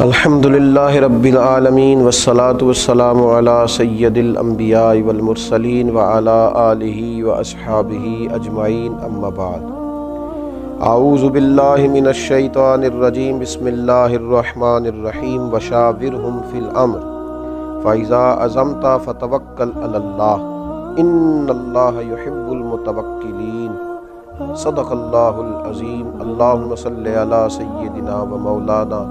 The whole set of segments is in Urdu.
الحمدللہ رب العالمین والصلاة والسلام علی سید الانبیاء والمرسلین وعلی آلہ واصحابہ اجمعین اما بعد اعوذ باللہ من الشیطان الرجیم بسم اللہ الرحمن الرحیم وشاورہم فی الامر فاذا عزمت فتوکل علی اللہ ان اللہ یحب المتوکلین صدق اللہ العظیم اللہم صلی علی سیدنا و مولانا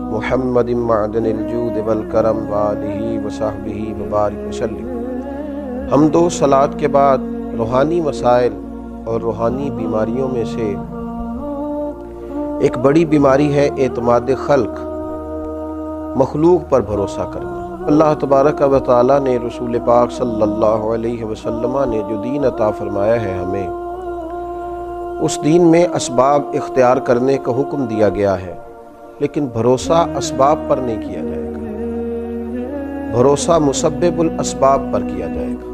محمد معدن الجود والکرم وآلہ وصحبہ وبارک وسلم۔ حمد و صلوات کے بعد روحانی مسائل اور روحانی بیماریوں میں سے ایک بڑی بیماری ہے اعتماد خلق، مخلوق پر بھروسہ کرنا۔ اللہ تبارک و تعالیٰ نے رسول پاک صلی اللہ علیہ وسلم نے جو دین عطا فرمایا ہے ہمیں، اس دین میں اسباب اختیار کرنے کا حکم دیا گیا ہے، لیکن بھروسہ اسباب پر نہیں کیا جائے گا، بھروسہ مسبب الاسباب پر کیا جائے گا۔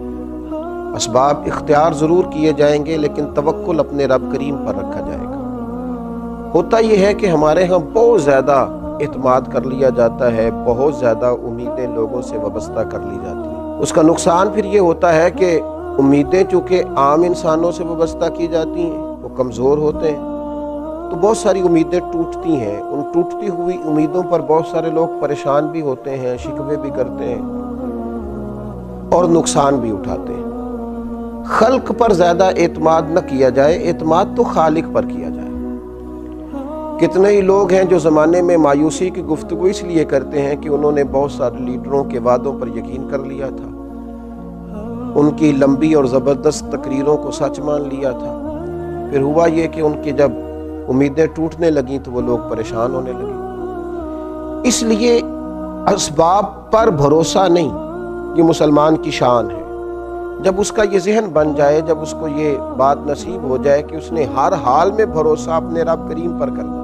اسباب اختیار ضرور کیے جائیں گے لیکن توکل اپنے رب کریم پر رکھا جائے گا۔ ہوتا یہ ہے کہ ہمارے ہاں بہت زیادہ اعتماد کر لیا جاتا ہے، بہت زیادہ امیدیں لوگوں سے وابستہ کر لی جاتی ہیں۔ اس کا نقصان پھر یہ ہوتا ہے کہ امیدیں چونکہ عام انسانوں سے وابستہ کی جاتی ہیں، وہ کمزور ہوتے ہیں، تو بہت ساری امیدیں ٹوٹتی ہیں۔ ان ٹوٹتی ہوئی امیدوں پر بہت سارے لوگ پریشان بھی ہوتے ہیں، شکوے بھی کرتے ہیں اور نقصان بھی اٹھاتے ہیں۔ خلق پر زیادہ اعتماد نہ کیا جائے، اعتماد تو خالق پر کیا جائے۔ کتنے ہی لوگ ہیں جو زمانے میں مایوسی کی گفتگو اس لیے کرتے ہیں کہ انہوں نے بہت سارے لیڈروں کے وعدوں پر یقین کر لیا تھا، ان کی لمبی اور زبردست تقریروں کو سچ مان لیا تھا، پھر ہوا یہ کہ ان کی جب امیدیں ٹوٹنے لگیں تو وہ لوگ پریشان ہونے لگے۔ اس لیے اسباب پر بھروسہ نہیں، یہ مسلمان کی شان ہے۔ جب اس کا یہ ذہن بن جائے، جب اس کو یہ بات نصیب ہو جائے کہ اس نے ہر حال میں بھروسہ اپنے رب کریم پر کرنا،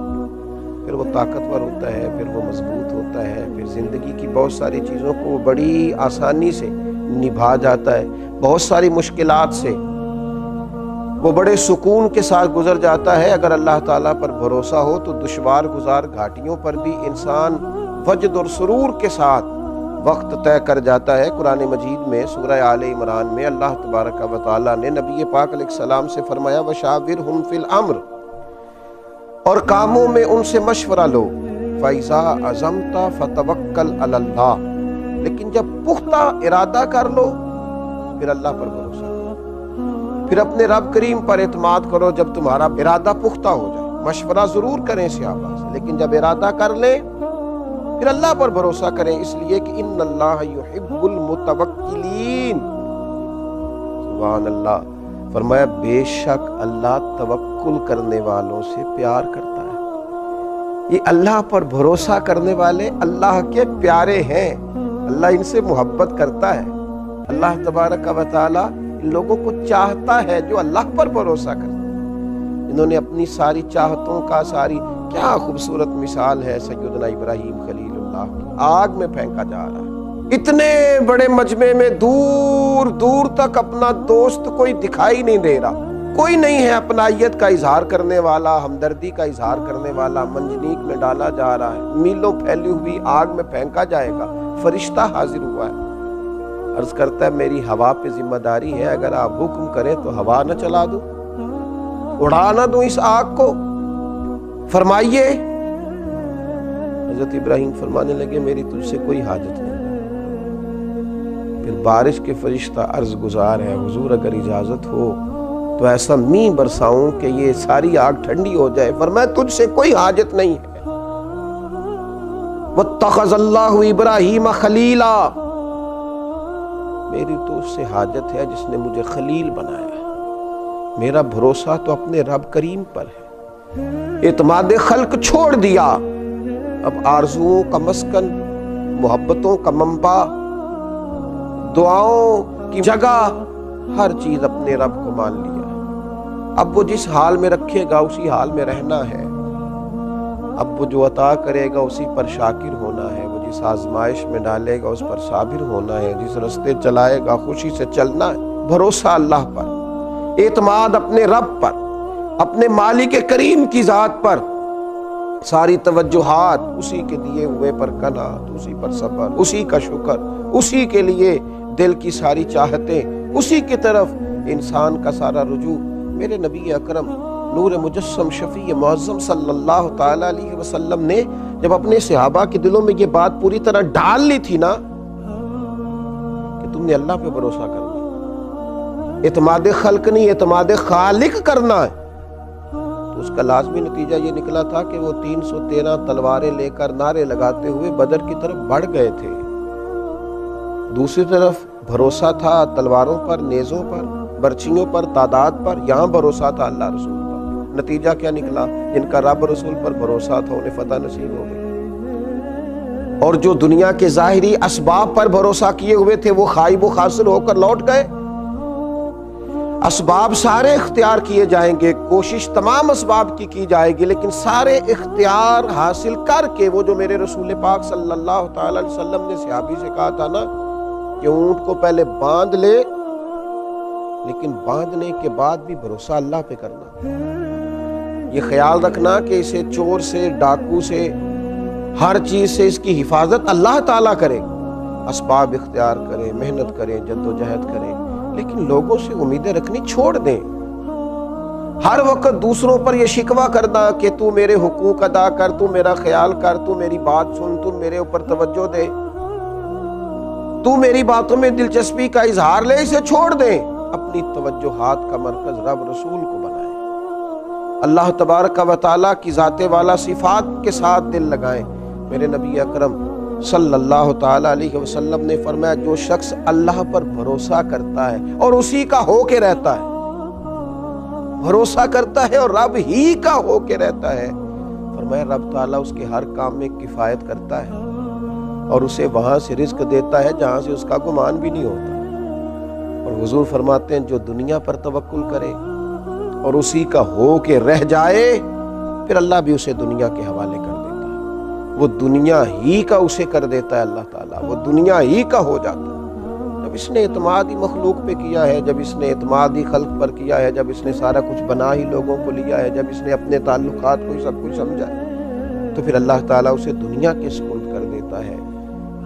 پھر وہ طاقتور ہوتا ہے، پھر وہ مضبوط ہوتا ہے، پھر زندگی کی بہت ساری چیزوں کو وہ بڑی آسانی سے نبھا جاتا ہے، بہت ساری مشکلات سے وہ بڑے سکون کے ساتھ گزر جاتا ہے۔ اگر اللہ تعالیٰ پر بھروسہ ہو تو دشوار گزار گھاٹیوں پر بھی انسان وجد اور سرور کے ساتھ وقت طے کر جاتا ہے۔ قرآن مجید میں سورہ آل عمران میں اللہ تبارک و تعالیٰ نے نبی پاک علیہ السلام سے فرمایا وَشَاوِرْهُمْ فِي الْأَمْرِ، اور کاموں میں ان سے مشورہ لو، فَإِذَا عَزَمْتَ فَتَوَكَّلْ عَلَى اللَّهِ، لیکن جب پختہ ارادہ کر لو پھر اللہ پر بھروسہ کرو، پھر اپنے رب کریم پر اعتماد کرو۔ جب تمہارا ارادہ پختہ ہو جائے، مشورہ ضرور کریں صحابہ سے، لیکن جب ارادہ کر لیں پھر اللہ پر بھروسہ کریں، اس لیے کہ ان اللہ یحب المتوکلین۔ سبحان اللہ، فرمایا بے شک اللہ توکل کرنے والوں سے پیار کرتا ہے۔ یہ اللہ پر بھروسہ کرنے والے اللہ کے پیارے ہیں، اللہ ان سے محبت کرتا ہے۔ اللہ تبارک و تعالی ان لوگوں کو چاہتا ہے جو اللہ پر بھروسہ کرتے ہیں۔ انہوں نے اپنی ساری چاہتوں کا کیا خوبصورت مثال ہے سیدنا ابراہیم خلیل اللہ کی، آگ میں پھینکا جا رہا ہے، اتنے بڑے مجمع میں دور دور تک اپنا دوست کوئی دکھائی نہیں دے رہا، کوئی نہیں ہے اپنائیت کا اظہار کرنے والا، ہمدردی کا اظہار کرنے والا، منجنیق میں ڈالا جا رہا ہے، میلوں پھیلی ہوئی آگ میں پھینکا جائے گا، فرشتہ حاضر ہوا ہے، عرض کرتا ہے میری ہوا پہ ذمہ داری ہے، اگر آپ حکم کریں تو ہوا نہ چلا دوں، اڑا نہ دوں اس آگ کو، فرمائیے۔ حضرت ابراہیم فرمانے لگے میری تجھ سے کوئی حاجت نہیں۔ پھر بارش کے فرشتہ عرض گزار ہے حضور اگر اجازت ہو تو ایسا می برساؤں کہ یہ ساری آگ ٹھنڈی ہو جائے۔ فرمایا تجھ سے کوئی حاجت نہیں ہے۔ واتخذ اللہ ابراہیم خلیلا، میری تو اس سے حاجت ہے جس نے مجھے خلیل بنایا ہے، میرا بھروسہ تو اپنے رب کریم پر ہے۔ اعتماد خلق چھوڑ دیا، اب آرزوؤں کا مسکن، محبتوں کا منبع، دعاؤں کی جگہ، ہر چیز اپنے رب کو مان لیا۔ اب وہ جس حال میں رکھے گا اسی حال میں رہنا ہے، اب وہ جو عطا کرے گا اسی پر شاکر ہونا ہے، وہ جس آزمائش میں ڈالے گا اس پر صابر ہونا ہے، جس رستے چلائے گا خوشی سے چلنا ہے۔ بھروسہ اللہ پر، اعتماد اپنے رب پر، اپنے مالک کریم کی ذات پر، ساری توجہات اسی کے دیے ہوئے پر قناعت، اسی پر صبر، اسی کا شکر، اسی کے لیے دل کی ساری چاہتیں، اسی کی طرف انسان کا سارا رجوع۔ میرے نبی اکرم نور مجسم شفیع معظم صلی اللہ تعالیٰ علیہ وسلم نے جب اپنے صحابہ کے دلوں میں یہ بات پوری طرح ڈال لی تھی نا کہ تم نے اللہ پہ بھروسہ کرنا، اعتماد خلق نہیں اعتماد خالق کرنا ہے، تو اس کا لازمی نتیجہ یہ نکلا تھا کہ وہ 313 تلواریں لے کر نعرے لگاتے ہوئے بدر کی طرف بڑھ گئے تھے۔ دوسری طرف بھروسہ تھا تلواروں پر، نیزوں پر، برچھیوں پر، تعداد پر، یہاں بھروسہ تھا اللہ رسول پر۔ نتیجہ کیا نکلا؟ جن کا رب رسول پر بھروسہ تھا انہیں فتح نصیب ہو گئی، اور جو دنیا کے ظاہری اسباب پر بھروسہ کیے ہوئے تھے وہ خائب و خاسر ہو کر لوٹ گئے۔ اسباب سارے اختیار کیے جائیں گے، کوشش تمام اسباب کی جائے گی، لیکن سارے اختیار حاصل کر کے وہ جو میرے رسول پاک صلی اللہ تعالی علیہ وسلم نے صحابی سے کہا تھا نا کہ اونٹ کو پہلے باندھ لے، لیکن باندھنے کے بعد بھی بھروسہ اللہ پہ کرنا، یہ خیال رکھنا کہ اسے چور سے، ڈاکو سے، ہر چیز سے اس کی حفاظت اللہ تعالیٰ کرے، اسباب اختیار کریں، محنت کریں، جد و جہد کریں، لیکن لوگوں سے امیدیں رکھنی چھوڑ دیں۔ ہر وقت دوسروں پر یہ شکوہ کرنا کہ تو میرے حقوق ادا کر، تو میرا خیال کر، تو میری بات سن، تو میرے اوپر توجہ دے، تو میری باتوں میں دلچسپی کا اظہار لے، اسے چھوڑ دیں۔ اپنی توجہات کا مرکز رب رسول کو بنائیں، اللہ تبارک و تعالیٰ کی ذات والا صفات کے ساتھ دل لگائیں۔ میرے نبی اکرم صلی اللہ تعالیٰ علیہ وسلم نے فرمایا جو شخص اللہ پر بھروسہ کرتا ہے اور اسی کا ہو کے رہتا ہے، بھروسہ کرتا ہے اور رب ہی کا ہو کے رہتا ہے، فرمایا رب تعالیٰ اس کے ہر کام میں کفایت کرتا ہے اور اسے وہاں سے رزق دیتا ہے جہاں سے اس کا گمان بھی نہیں ہوتا۔ اور حضور فرماتے ہیں جو دنیا پر توکل کرے اور اسی کا ہو کے رہ جائے، پھر اللہ بھی اسے دنیا کے حوالے کر دیتا ہے، وہ دنیا ہی کا اسے کر دیتا ہے اللہ تعالیٰ، وہ دنیا ہی کا ہو جاتا ہے۔ جب اس نے اعتماد ہی مخلوق پہ کیا ہے، جب اس نے اعتماد ہی خلق پر کیا ہے، جب اس نے سارا کچھ بنا ہی لوگوں کو لیا ہے، جب اس نے اپنے تعلقات کو ہی سب کچھ سمجھا ہے، تو پھر اللہ تعالیٰ اسے دنیا کے سپرد کر دیتا ہے،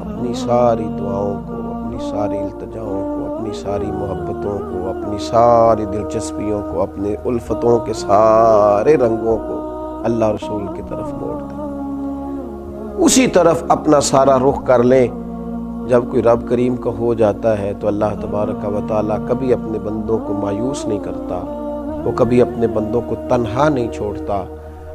اپنی ساری دعاؤں کو، اپنی ساری التجاؤں کو، اپنی ساری محبتوں کو، اپنی ساری دلچسپیوں کو، اپنے الفتوں کے سارے رنگوں کو اللہ رسول کی طرف موڑ دیں، اسی طرف اپنا سارا رخ کر لیں۔ جب کوئی رب کریم کا ہو جاتا ہے تو اللہ تبارک و تعالیٰ کبھی اپنے بندوں کو مایوس نہیں کرتا، وہ کبھی اپنے بندوں کو تنہا نہیں چھوڑتا،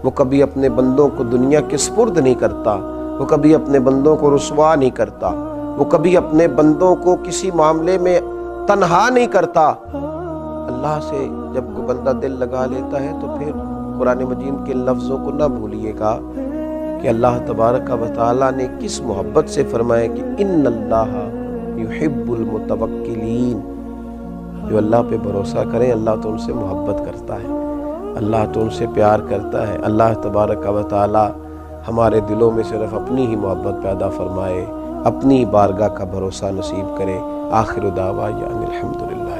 وہ کبھی اپنے بندوں کو دنیا کے سپرد نہیں کرتا، وہ کبھی اپنے بندوں کو رسوا نہیں کرتا، وہ کبھی اپنے بندوں کو کسی معاملے میں تنہا نہیں کرتا۔ اللہ سے جب کوئی بندہ دل لگا لیتا ہے تو پھر قرآن مجید کے لفظوں کو نہ بھولیے گا کہ اللہ تبارک و تعالیٰ نے کس محبت سے فرمایا کہ ان اللہ یحب المتوکلین، جو اللہ پہ بھروسہ کریں اللہ تو ان سے محبت کرتا ہے، اللہ تو ان سے پیار کرتا ہے۔ اللہ تبارک و تعالیٰ ہمارے دلوں میں صرف اپنی ہی محبت پیدا فرمائے، اپنی بارگاہ کا بھروسہ نصیب کرے۔ آخر دعوانا الحمدللہ۔